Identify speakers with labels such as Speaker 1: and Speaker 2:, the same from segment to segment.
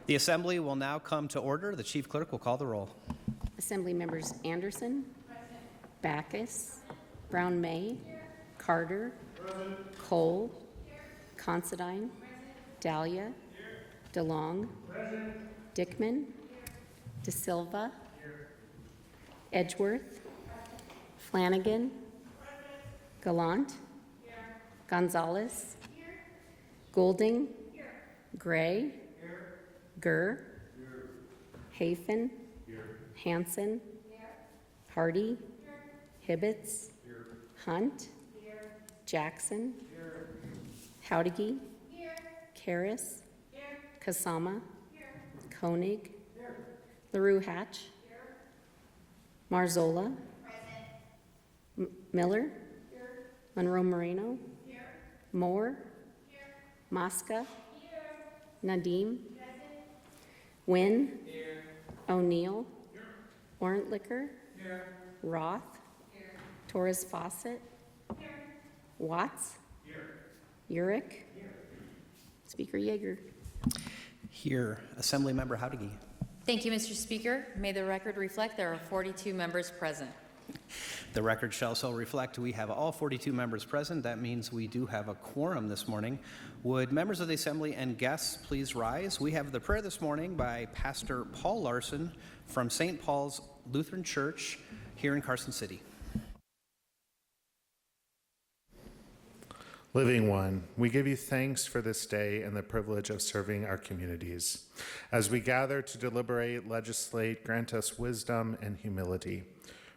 Speaker 1: The Assembly will now come to order. The Chief Clerk will call the roll.
Speaker 2: Assembly members Anderson, Backus, Brown May, Carter, Cole, Considine, Dahlia, DeLong, Dickman, De Silva, Edgeworth, Flanagan, Gallant, Gonzalez, Golding, Gray, Gurr, Hafen, Hanson, Hardy, Hibbets, Hunt, Jackson, Howdigi, Karras, Kasama, Koenig, LaRue Hatch, Marzola, Miller, Monroe Moreno, Moore, Mosca, Nadim, Wynn, O'Neill, Orentlicker, Roth, Torres Fawcett, Watts, Urick, Speaker Yeager.
Speaker 1: Here, Assembly Member Howdigi.
Speaker 3: Thank you, Mr. Speaker. May the record reflect there are 42 members present.
Speaker 1: The record shall so reflect we have all 42 members present. That means we do have a quorum this morning. Would members of the Assembly and guests please rise? We have the prayer this morning by Pastor Paul Larson from St. Paul's Lutheran Church here in Carson City.
Speaker 4: Living One, we give you thanks for this day and the privilege of serving our communities. As we gather to deliberate, legislate, grant us wisdom and humility.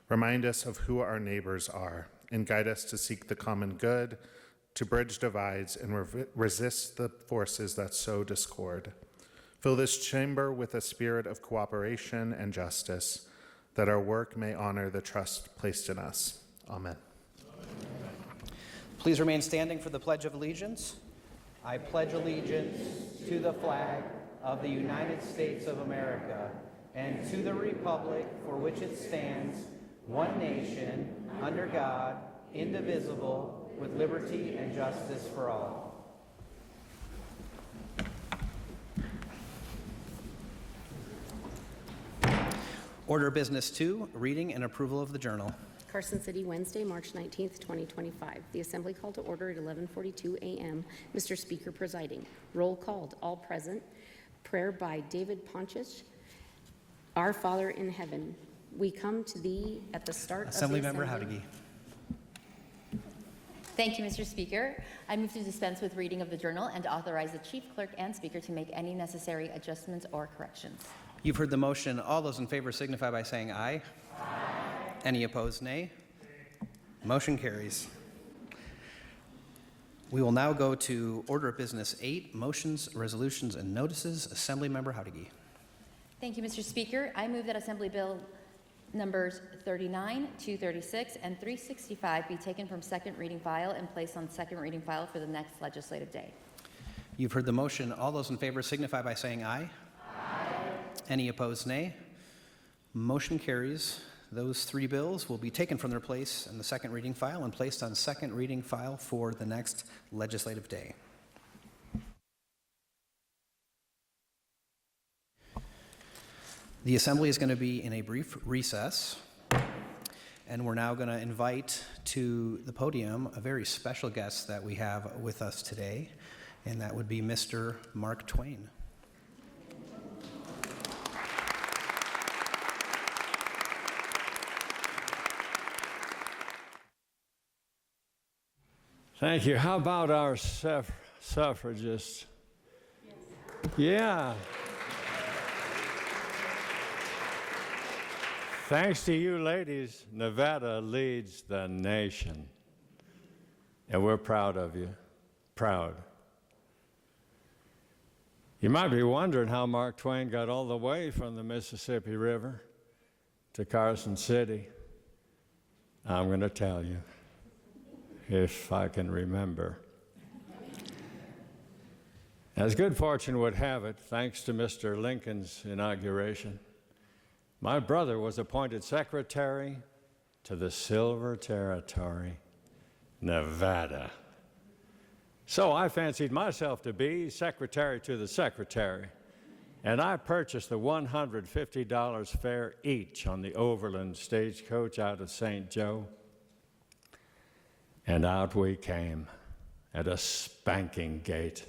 Speaker 4: Remind us of who our neighbors are and guide us to seek the common good, to bridge divides and resist the forces that sow discord. Fill this chamber with a spirit of cooperation and justice, that our work may honor the trust placed in us. Amen.
Speaker 1: Please remain standing for the Pledge of Allegiance. I pledge allegiance to the flag of the United States of America and to the republic for which it stands, one nation, under God, indivisible, with liberty and justice for all. Order of Business 2, reading and approval of the journal.
Speaker 2: Carson City, Wednesday, March 19th, 2025. The Assembly called to order at 11:42 a.m. Mr. Speaker presiding. Roll called. All present. Prayer by David Ponchich. Our Father in heaven, we come to thee at the start
Speaker 1: Assembly
Speaker 2: of the
Speaker 1: Member
Speaker 2: assembly.
Speaker 1: Howdigi.
Speaker 3: Thank you, Mr. Speaker. I move to dispense with reading of the journal and to authorize the Chief Clerk and Speaker to make any necessary adjustments or corrections.
Speaker 1: You've heard the motion. All those in favor signify by saying aye. Aye. Any opposed, nay? Motion carries. We will now go to Order of Business 8, motions, resolutions, and notices. Assembly Member Howdigi.
Speaker 3: Thank you, Mr. Speaker. I move that Assembly Bill numbers 39, 236, and 365 be taken from second reading file and placed on second reading file for the next legislative day.
Speaker 1: You've heard the motion. All those in favor signify by saying aye. Aye. Any opposed, nay? Motion carries. Those three bills will be taken from their place in the second reading file and placed on second reading file for the next legislative day. The Assembly is going to be in a brief recess, and we're now going to invite to the podium a very special guest that we have with us today, and that would be Mr. Mark Twain.
Speaker 5: Thank you. How about our suffragists? Yes. Yeah. Thanks to you ladies, Nevada leads the nation. And we're proud of you. Proud. You might be wondering how Mark Twain got all the way from the Mississippi River to Carson City. I'm going to tell you, if I can remember. As good fortune would have it, thanks to Mr. Lincoln's inauguration, my brother was appointed secretary to the Silver Territory, Nevada. So I fancied myself to be secretary to the secretary, and I purchased the $150 fare each on the Overland stagecoach out of St. Joe. And out we came at a spanking gait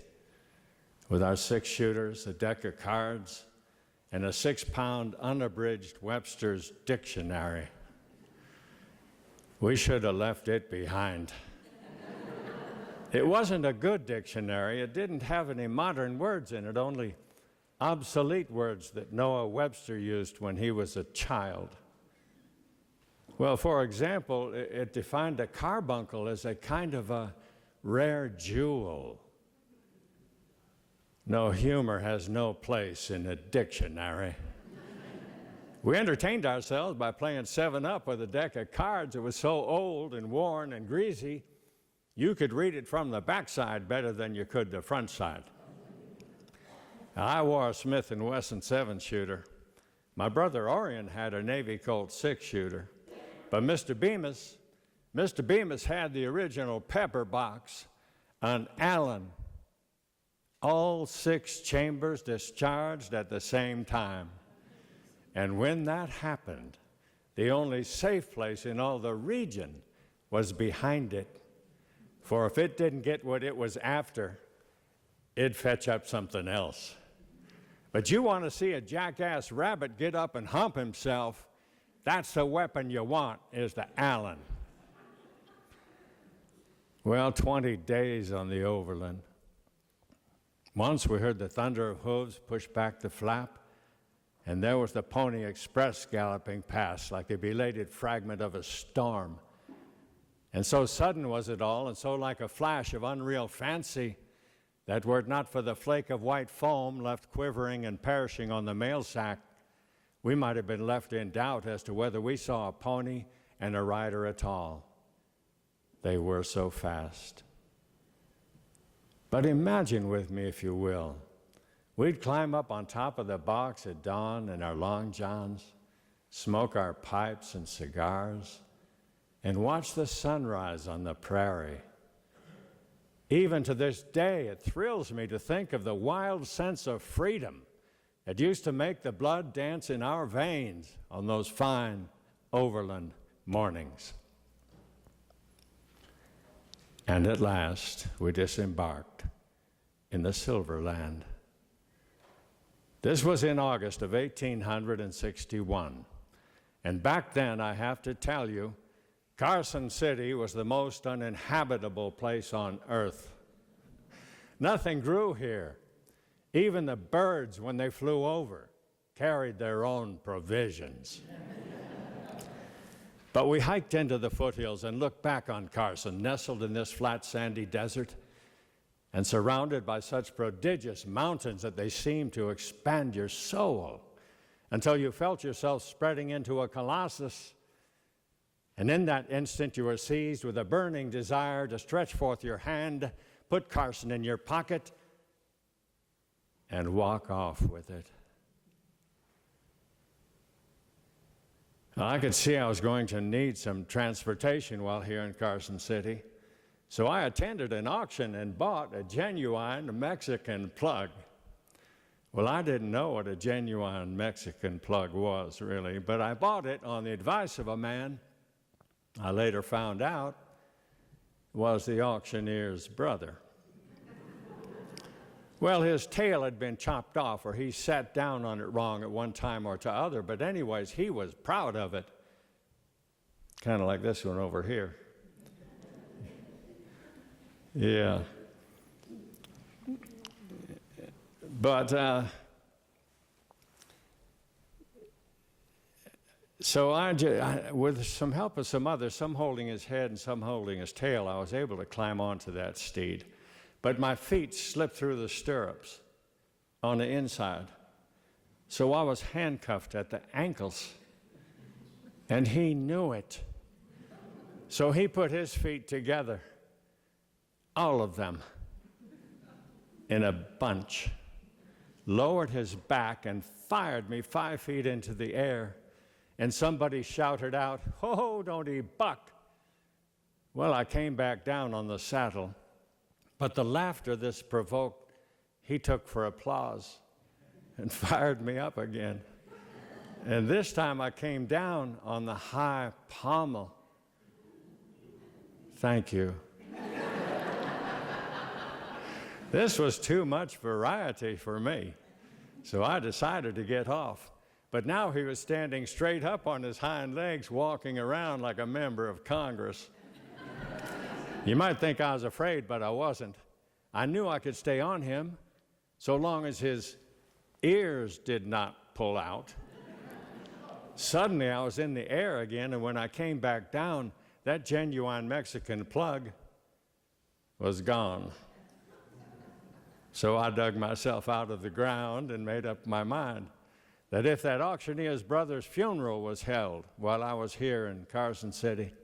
Speaker 5: with our 6 shooters, a deck of cards, and a 6-pound unabridged Webster's dictionary. We should have left it behind. It wasn't a good dictionary. It didn't have any modern words in it, only obsolete words that Noah Webster used when he was a child. Well, for example, it defined a carbuncle as a kind of a rare jewel. No, humor has no place in a dictionary. We entertained ourselves by playing 7-Up with a deck of cards. It was so old and worn and greasy, you could read it from the backside better than you could the front side. I wore a Smith & Wesson 7-shooter. My brother Orion had a Navy Colt 6-shooter. But Mr. Bemis had the original pepper box, an Allen, all 6 chambers discharged at the same time. And when that happened, the only safe place in all the region was behind it. For if it didn't get what it was after, it'd fetch up something else. But you want to see a jackass rabbit get up and hump himself, that's the weapon you want, is the Allen. Well, 20 days on the Overland. Once we heard the thunder of hooves push back the flap, and there was the Pony Express galloping past like a belated fragment of a storm. And so sudden was it all, and so like a flash of unreal fancy, that were it not for the flake of white foam left quivering and perishing on the mail sack, we might have been left in doubt as to whether we saw a pony and a rider at all. They were so fast. But imagine with me, if you will, we'd climb up on top of the box at dawn in our long johns, smoke our pipes and cigars, and watch the sunrise on the prairie. Even to this day, it thrills me to think of the wild sense of freedom that used to make the blood dance in our veins on those fine Overland mornings. And at last, we disembarked in the Silver Land. This was in August of 1861. And back then, I have to tell you, Carson City was the most uninhabitable place on earth. Nothing grew here. Even the birds, when they flew over, carried their own provisions. But we hiked into the foothills and looked back on Carson, nestled in this flat, sandy desert, and surrounded by such prodigious mountains that they seemed to expand your soul until you felt yourself spreading into a colossus. And in that instant, you were seized with a burning desire to stretch forth your hand, put Carson in your pocket, and walk off with it. I could see I was going to need some transportation while here in Carson City, so I attended an auction and bought a genuine Mexican plug. Well, I didn't know what a genuine Mexican plug was, really, but I bought it on the advice of a man I later found out was the auctioneer's brother. Well, his tail had been chopped off, or he sat down on it wrong at one time or t'other, but anyways, he was proud of it. Kind of like this one over here. Yeah. But, so with some help of some others, some holding his head and some holding his tail, I was able to climb onto that steed. But my feet slipped through the stirrups on the inside. So I was handcuffed at the ankles. And he knew it. So he put his feet together, all of them, in a bunch, lowered his back and fired me 5 feet into the air. And somebody shouted out, "Oh, don't he buck?" Well, I came back down on the saddle. But the laughter this provoked, he took for applause. and fired me up again. And this time I came down on the high pommel. Thank you. This was too much variety for me, so I decided to get off. But now he was standing straight up on his hind legs, walking around like a member of Congress. You might think I was afraid, but I wasn't. I knew I could stay on him so long as his ears did not pull out. Suddenly, I was in the air again, and when I came back down, that genuine Mexican plug was gone. So I dug myself out of the ground and made up my mind that if that auctioneer's brother's funeral was held while I was here in Carson City,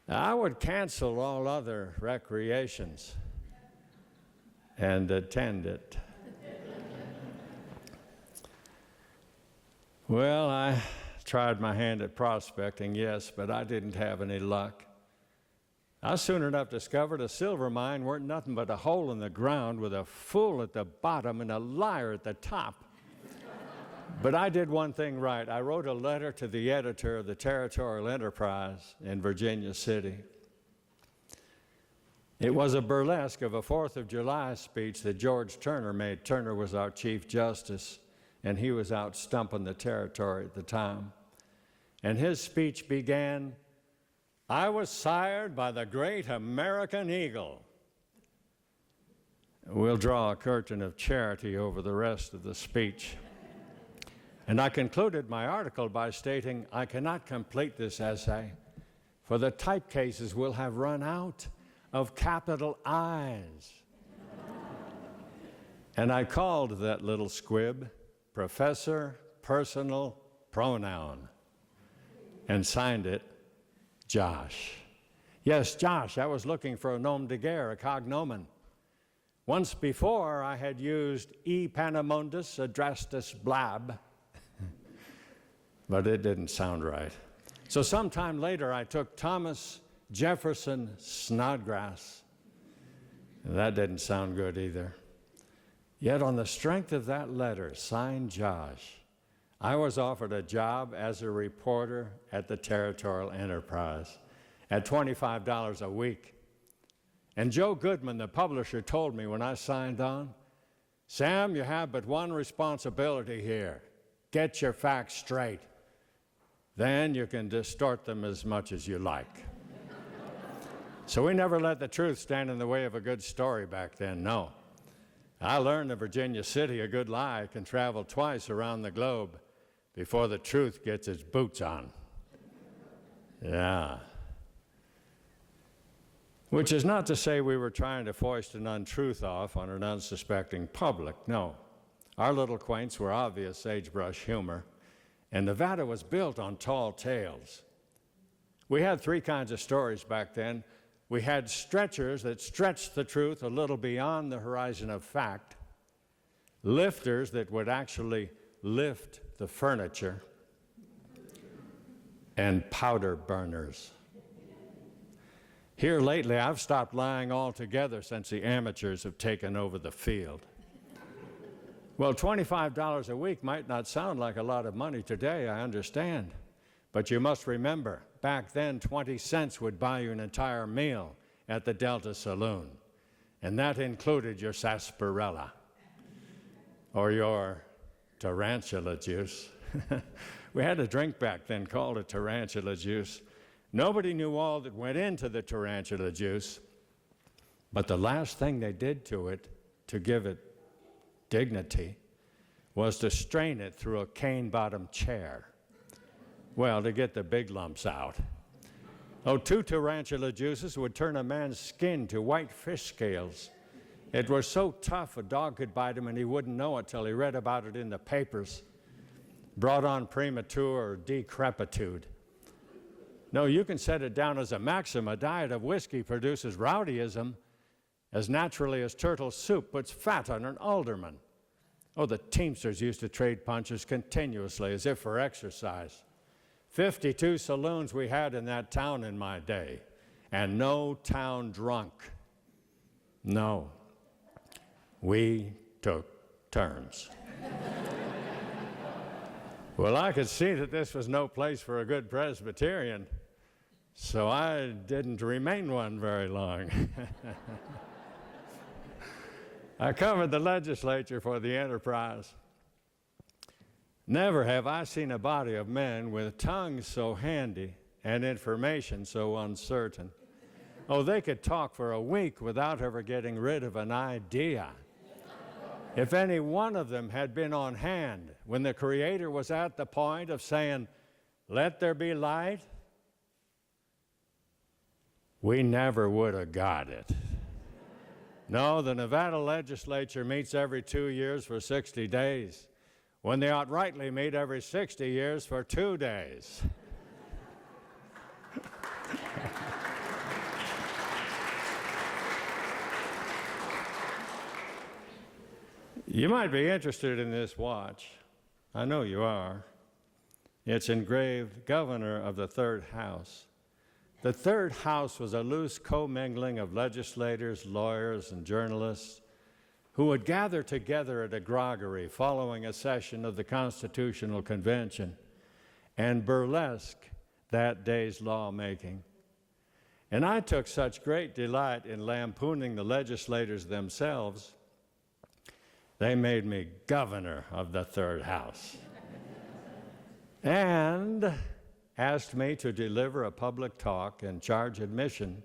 Speaker 5: I would cancel all other recreations and attend it. Well, I tried my hand at prospecting, yes, but I didn't have any luck. I soon enough discovered a silver mine weren't nothing but a hole in the ground with a fool at the bottom and a liar at the top. But I did one thing right. I wrote a letter to the editor of the Territorial Enterprise in Virginia City. It was a burlesque of a 4th of July speech that George Turner made. Turner was our Chief Justice, and he was out stumping the territory at the time. And his speech began, "I was sired by the great American eagle." We'll draw a curtain of charity over the rest of the speech. And I concluded my article by stating, I cannot complete this essay, for the typecases will have run out of capital I's. And I called that little squib Professor Personal Pronoun and signed it Josh. Yes, Josh. I was looking for a nom de guerre, a cognomen. Once before, I had used E. Panamondus Adrastus Blab, but it didn't sound right. So sometime later, I took Thomas Jefferson Snodgrass. That didn't sound good either. Yet on the strength of that letter, signed Josh, I was offered a job as a reporter at the Territorial Enterprise at $25 a week. And Joe Goodman, the publisher, told me when I signed on, "Sam, you have but one responsibility here. Get your facts straight. Then you can distort them as much as you like." So we never let the truth stand in the way of a good story back then, no. I learned in Virginia City a good lie can travel twice around the globe before the truth gets its boots on. Yeah. Which is not to say we were trying to foist an untruth off on an unsuspecting public, no. Our little quaints were obvious sagebrush humor, and Nevada was built on tall tales. We had three kinds of stories back then. We had stretchers that stretched the truth a little beyond the horizon of fact, lifters that would actually lift the furniture, and powder burners. Here lately, I've stopped lying altogether since the amateurs have taken over the field. Well, $25 a week might not sound like a lot of money today, I understand. But you must remember, back then, 20 cents would buy you an entire meal at the Delta Saloon. And that included your sarsaparilla or your tarantula juice. We had a drink back then called a tarantula juice. Nobody knew all that went into the tarantula juice, but the last thing they did to it to give it dignity was to strain it through a cane-bottomed chair. Well, to get the big lumps out. Oh, 2 tarantula juices would turn a man's skin to white fish scales. It was so tough a dog could bite him and he wouldn't know it till he read about it in the papers. Brought on premature decrepitude. No, you can set it down as a maxim. A diet of whiskey produces rowdyism as naturally as turtle soup puts fat on an alderman. Oh, the Teamsters used to trade punches continuously as if for exercise. 52 saloons we had in that town in my day, and no town drunk. No, we took turns. Well, I could see that this was no place for a good Presbyterian, so I didn't remain one very long. I covered the legislature for the Enterprise. Never have I seen a body of men with tongues so handy and information so uncertain. Oh, they could talk for a week without ever getting rid of an idea. If any one of them had been on hand when the Creator was at the point of saying, "Let there be light," we never would have got it. No, the Nevada Legislature meets every 2 years for 60 days, when they ought rightly meet every 60 years for 2 days. You might be interested in this watch. I know you are. It's engraved Governor of the Third House. The Third House was a loose commingling of legislators, lawyers, and journalists who would gather together at a groggery following a session of the Constitutional Convention and burlesque that day's lawmaking. And I took such great delight in lampooning the legislators themselves, they made me governor of the Third House and asked me to deliver a public talk and charge admission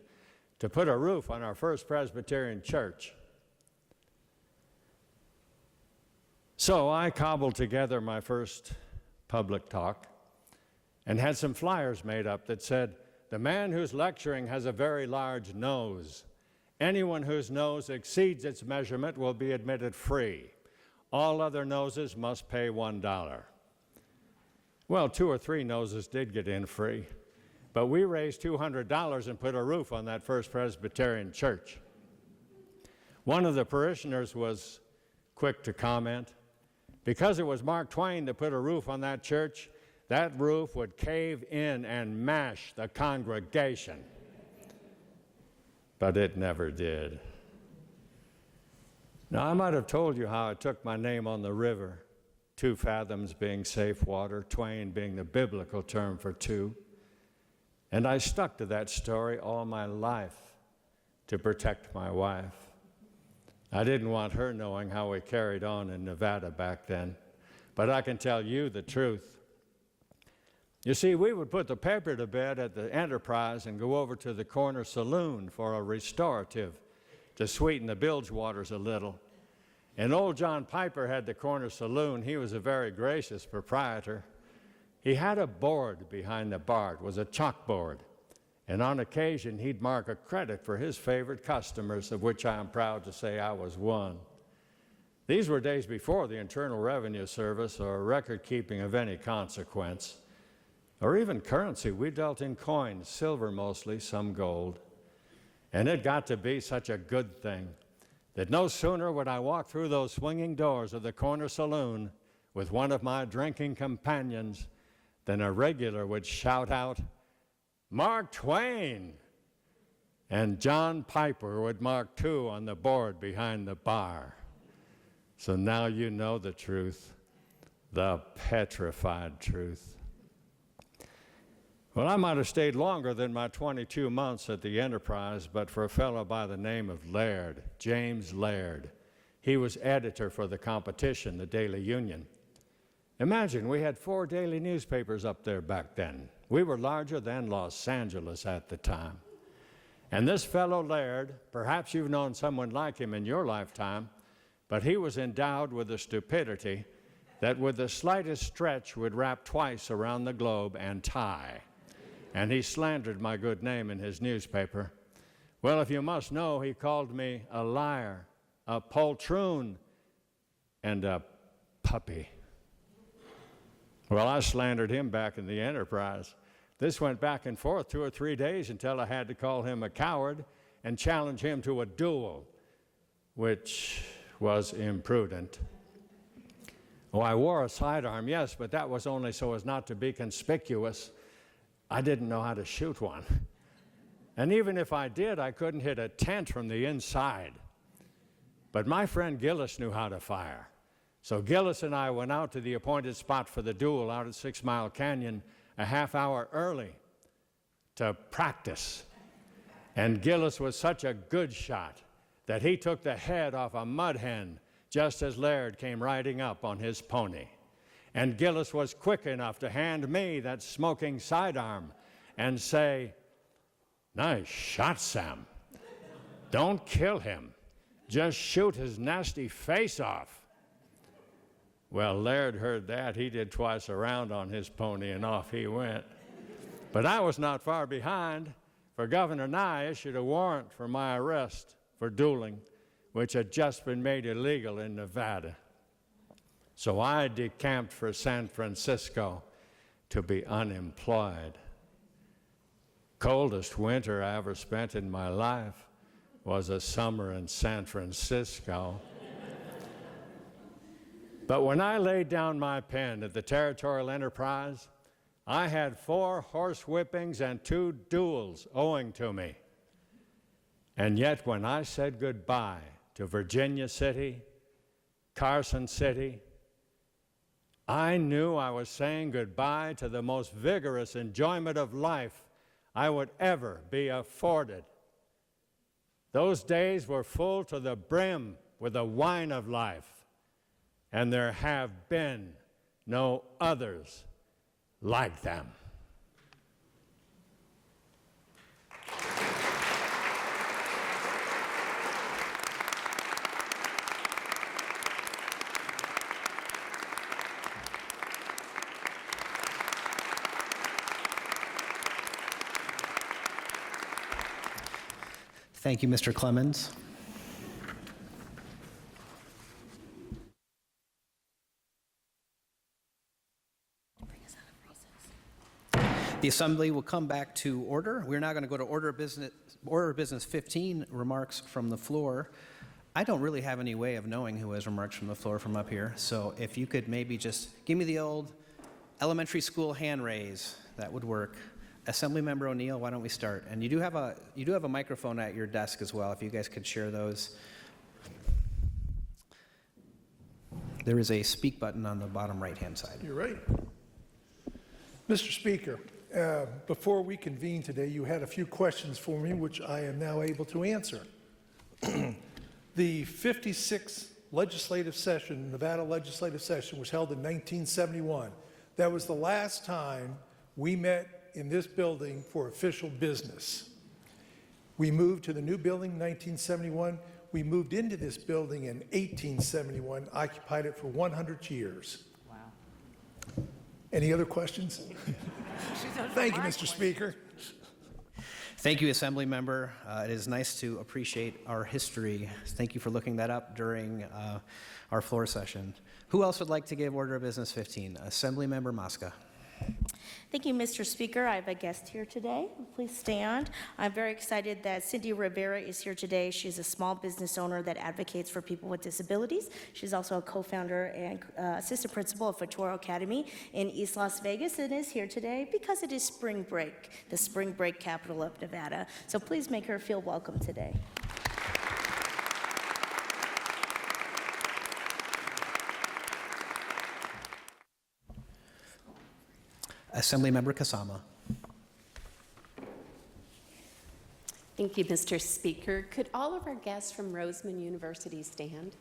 Speaker 5: to put a roof on our First Presbyterian Church. So I cobbled together my first public talk and had some flyers made up that said, "The man who's lecturing has a very large nose. Anyone whose nose exceeds its measurement will be admitted free. All other noses must pay $1. Well, 2 or 3 noses did get in free, but we raised $200 and put a roof on that First Presbyterian Church. One of the parishioners was quick to comment, because it was Mark Twain that put a roof on that church, that roof would cave in and mash the congregation. But it never did. Now, I might have told you how I took my name on the river, 2 fathoms being safe water, Twain being the biblical term for 2. And I stuck to that story all my life to protect my wife. I didn't want her knowing how we carried on in Nevada back then, but I can tell you the truth. You see, we would put the paper to bed at the Enterprise and go over to the corner saloon for a restorative to sweeten the bilge waters a little. And old John Piper had the corner saloon. He was a very gracious proprietor. He had a board behind the bar. It was a chalkboard. And on occasion, he'd mark a credit for his favorite customers, of which I am proud to say I was one. These were days before the Internal Revenue Service or record keeping of any consequence, or even currency. We dealt in coins, silver mostly, some gold. And it got to be such a good thing that no sooner would I walk through those swinging doors of the corner saloon with one of my drinking companions than a regular would shout out, "Mark Twain!" And John Piper would mark 2 on the board behind the bar. So now you know the truth, the petrified truth. Well, I might have stayed longer than my 22 months at the Enterprise, but for a fellow by the name of Laird, James Laird. He was editor for the competition, the Daily Union. Imagine, we had 4 daily newspapers up there back then. We were larger than Los Angeles at the time. And this fellow Laird, perhaps you've known someone like him in your lifetime, but he was endowed with a stupidity that with the slightest stretch would wrap twice around the globe and tie. And he slandered my good name in his newspaper. Well, if you must know, he called me a liar, a poltroon, and a puppy. Well, I slandered him back in the Enterprise. This went back and forth 2 or 3 days until I had to call him a coward and challenge him to a duel, which was imprudent. Oh, I wore a sidearm, yes, but that was only so as not to be conspicuous. I didn't know how to shoot one. And even if I did, I couldn't hit a tent from the inside. But my friend Gillis knew how to fire. So Gillis and I went out to the appointed spot for the duel out at 6 Mile Canyon a half hour early to practice. And Gillis was such a good shot that he took the head off a mud hen just as Laird came riding up on his pony. And Gillis was quick enough to hand me that smoking sidearm and say, "Nice shot, Sam. Don't kill him. Just shoot his nasty face off." Well, Laird heard that. He did twice around on his pony, and off he went. But I was not far behind, for Governor Nye issued a warrant for my arrest for dueling, which had just been made illegal in Nevada. So I decamped for San Francisco to be unemployed. Coldest winter I ever spent in my life was a summer in San Francisco. But when I laid down my pen at the Territorial Enterprise, I had 4 horse whippings and 2 duels owing to me. And yet when I said goodbye to Virginia City, Carson City, I knew I was saying goodbye to the most vigorous enjoyment of life I would ever be afforded. Those days were full to the brim with the wine of life, and there have been no others like them.
Speaker 1: Thank you, Mr. Clemens. The Assembly will come back to order. We're now going to go to order of business 15, remarks from the floor. I don't really have any way of knowing who has remarks from the floor from up here, so if you could maybe just give me the old elementary school hand raise, that would work. Assemblymember O'Neill, why don't we start? And you do have a microphone at your desk as well, if you guys could share those. There is a speak button on the bottom right-hand side.
Speaker 6: You're right. Mr. Speaker, before we convened today, you had a few questions for me, which I am now able to answer. The 56th legislative session, Nevada legislative session, was held in 1971. That was the last time we met in this building for official business. We moved to the new building in 1971. We moved into this building in 1871, occupied it for 100 years. Wow. Any other questions? Thank you, Mr. Speaker.
Speaker 1: Thank you, Assembly Member. It is nice to appreciate our history. Thank you for looking that up during our floor session. Who else would like to give order of business 15? Assembly Member Mosca.
Speaker 7: Thank you, Mr. Speaker. I have a guest here today. Please stand. I'm very excited that Cindy Rivera is here today. She's a small business owner that advocates for people with disabilities. She's also a co-founder and assistant principal of Futuro Academy in East Las Vegas and is here today because it is spring break, the spring break capital of Nevada. So please make her feel welcome today.
Speaker 1: Assemblymember Kasama.
Speaker 8: Thank you, Mr. Speaker. Could all of our guests from Roseman University stand?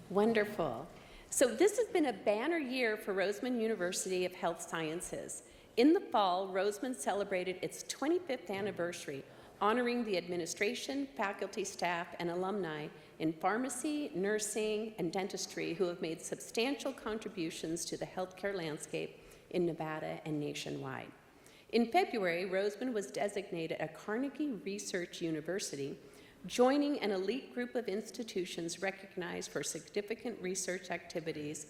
Speaker 8: Wonderful. So this has been a banner year for Roseman University of Health Sciences. In the fall, Roseman celebrated its 25th anniversary, honoring the administration, faculty, staff, and alumni in pharmacy, nursing, and dentistry who have made substantial contributions to the healthcare landscape in Nevada and nationwide. In February, Roseman was designated a Carnegie Research University, joining an elite group of institutions recognized for significant research activities.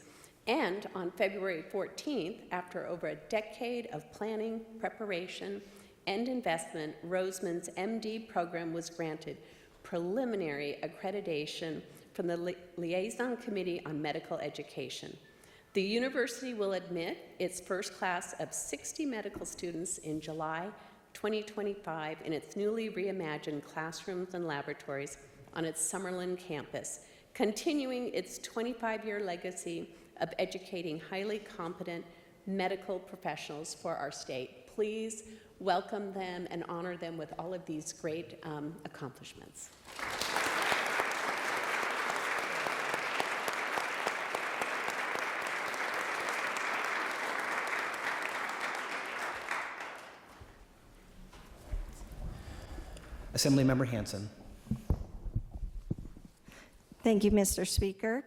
Speaker 8: And on February 14th, after over a decade of planning, preparation, and investment, Roseman's MD program was granted preliminary accreditation from the Liaison Committee on Medical Education. The university will admit its first class of 60 medical students in July 2025 in its newly reimagined classrooms and laboratories on its Summerlin campus, continuing its 25-year legacy of educating highly competent medical professionals for our state. Please welcome them and honor them with all of these great accomplishments.
Speaker 1: Assemblymember Hanson.
Speaker 9: Thank you, Mr. Speaker.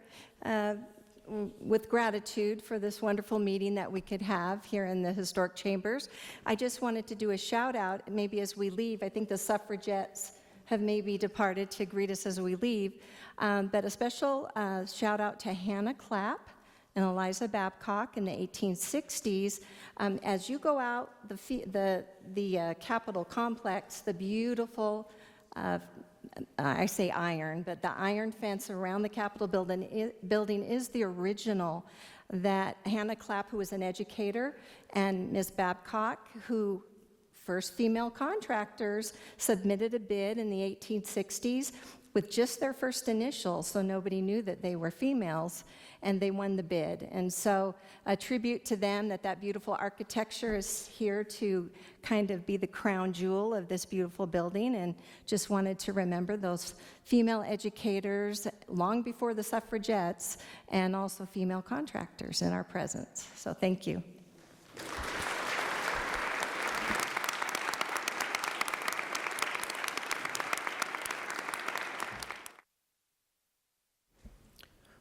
Speaker 9: With gratitude for this wonderful meeting that we could have here in the Historic Chambers, I just wanted to do a shout out, maybe as we leave. I think the suffragettes have maybe departed to greet us as we leave, but a special shout out to Hannah Clapp and Eliza Babcock in the 1860s. As you go out the Capitol complex, the beautiful I say iron, but the iron fence around the Capitol building is the original that Hannah Clapp, who was an educator, and Ms. Babcock, who first female contractors, submitted a bid in the 1860s with just their first initials, so nobody knew that they were females, and they won the bid. And so a tribute to them, that beautiful architecture is here to kind of be the crown jewel of this beautiful building, and just wanted to remember those female educators long before the suffragettes, and also female contractors in our presence. So thank you.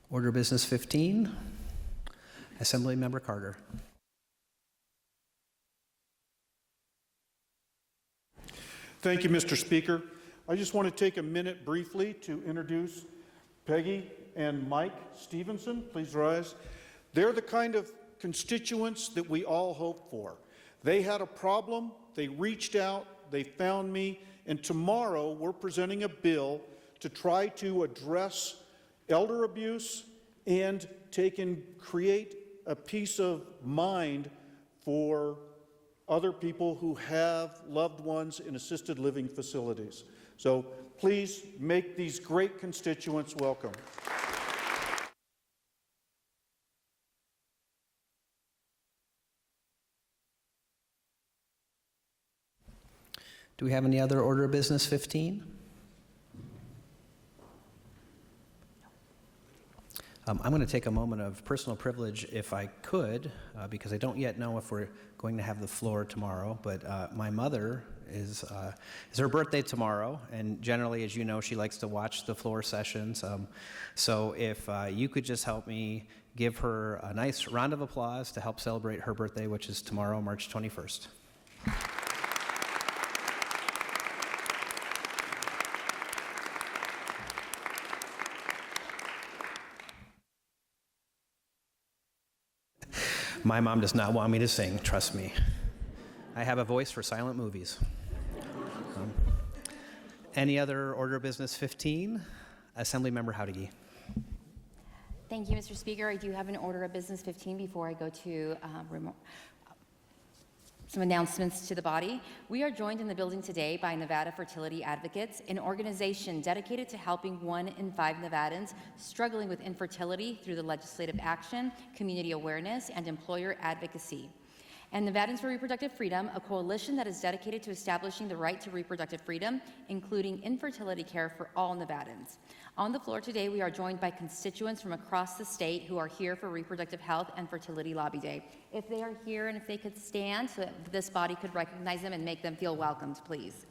Speaker 1: Order Business 15, Assemblymember Carter.
Speaker 10: Thank you, Mr. Speaker. I just want to take a minute briefly to introduce Peggy and Mike Stevenson. Please rise. They're the kind of constituents that we all hope for. They had a problem, they reached out, they found me, and tomorrow we're presenting a bill to try to address elder abuse and create a peace of mind for other people who have loved ones in assisted living facilities. So please make these great constituents welcome.
Speaker 1: Do we have any other Order of Business 15? I'm going to take a moment of personal privilege, if I could, because I don't yet know if we're going to have the floor tomorrow, but my mother is her birthday tomorrow, and generally, as you know, she likes to watch the floor sessions. So if you could just help me give her a nice round of applause to help celebrate her birthday, which is tomorrow, March 21st. My mom does not want me to sing, trust me. I have a voice for silent movies. Any other Order of Business 15? Assemblymember Howdigi.
Speaker 3: Thank you, Mr. Speaker. I do have an Order of Business 15 before I go to some announcements to the body. We are joined in the building today by Nevada Fertility Advocates, an organization dedicated to helping 1 in 5 Nevadans struggling with infertility through the legislative action, community awareness, and employer advocacy. And Nevadans for Reproductive Freedom, a coalition that is dedicated to establishing the right to reproductive freedom, including infertility care for all Nevadans. On the floor today, we are joined by constituents from across the state who are here for Reproductive Health and Fertility Lobby Day. If they are here and if they could stand so that this body could recognize them and make them feel welcomed, please.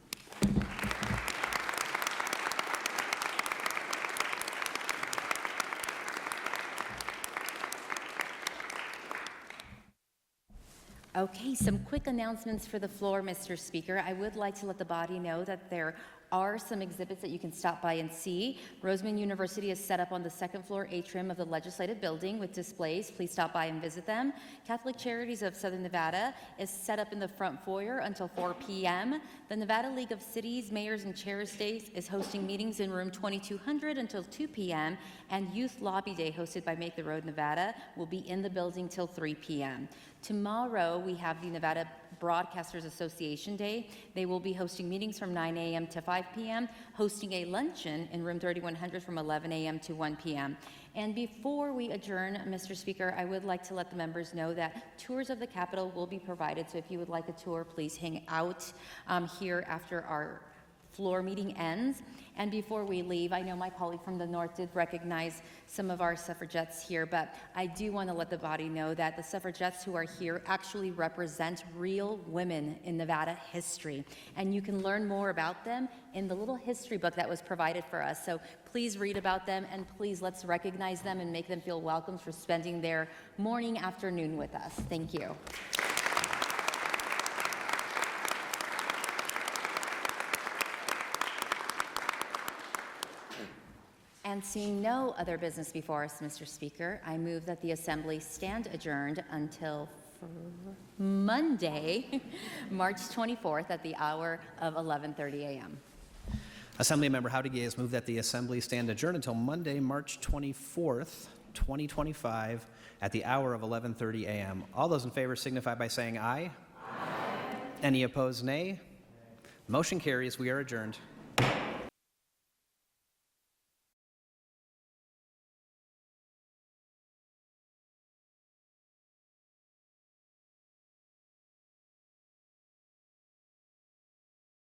Speaker 3: Okay, some quick announcements for the floor, Mr. Speaker. I would like to let the body know that there are some exhibits that you can stop by and see. Roseman University is set up on the second floor atrium of the Legislative Building with displays. Please stop by and visit them. Catholic Charities of Southern Nevada is set up in the front foyer until 4 p.m. The Nevada League of Cities, Mayors, and Charities is hosting meetings in room 2200 until 2 p.m. And Youth Lobby Day, hosted by Make the Road Nevada, will be in the building till 3 p.m. Tomorrow, we have the Nevada Broadcasters Association Day. They will be hosting meetings from 9 a.m. to 5 p.m., hosting a luncheon in room 3100 from 11 a.m. to 1 p.m. And before we adjourn, Mr. Speaker, I would like to let the members know that tours of the Capitol will be provided. So if you would like a tour, please hang out here after our floor meeting ends. And before we leave, I know my colleague from the north did recognize some of our suffragettes here, but I do want to let the body know that the suffragettes who are here actually represent real women in Nevada history. And you can learn more about them in the little history book that was provided for us. So please read about them, and please let's recognize them and make them feel welcome for spending their morning, afternoon with us. Thank you. And seeing no other business before us, Mr. Speaker, I move that the Assembly stand adjourned until Monday, March 24th at the hour of 11:30 a.m.
Speaker 1: Assemblymember Howdy has moved that the Assembly stand adjourned until Monday, March 24th, 2025, at the hour of 11:30 a.m. All those in favor signify by saying aye. Aye. Any opposed, nay. Motion carries. We are adjourned.